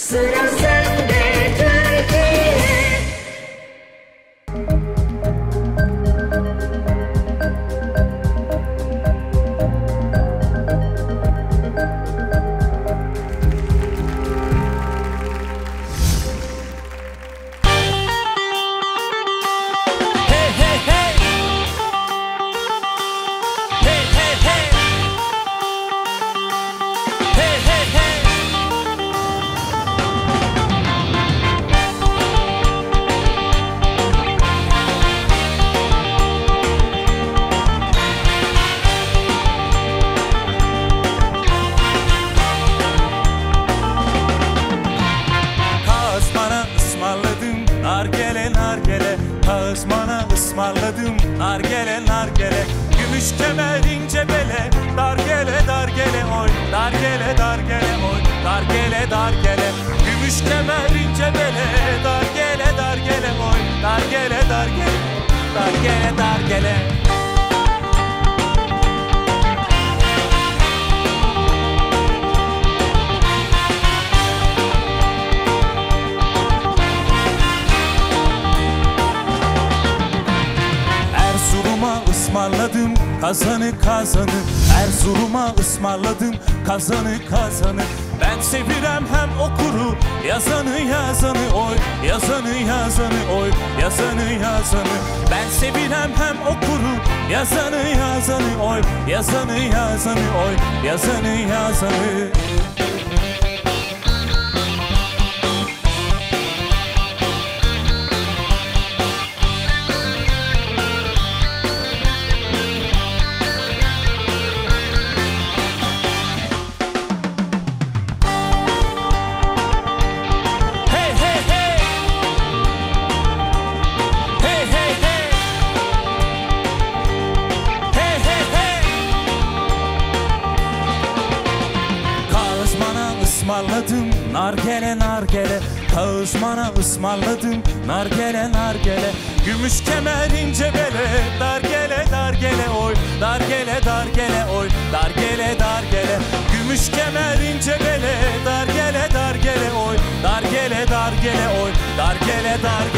Sıra sende Türkiye. Kazmana ısmarladım nargele nargele. Gümüş kemer ince bele. Dargele dargele oy. Dargele dargele oy. Dargele dargele. Gümüş kemer ince bele. Dargele dargele oy. Dargele dargele. Dargele dargele. Ismarladım kazanı kazanı. Erzurum'a ısmarladım kazanı kazanı. Ben sevirem hem okuru yazanı yazanı oy. Yazanı yazanı oy. Yazanı yazanı. Ben sevirem hem okuru yazanı yazanı oy. Yazanı yazanı oy. Yazanı yazanı. Ismarladım nargele nargele. Kağızmana ısmarladım nargele nargele. Gümüş kemer ince bele. Dargele dargele oy. Dargele dargele oy. Dargele dargele. Gümüş kemer ince bele. Dargele dargele oy. Dargele dargele oy. Dargele dargele.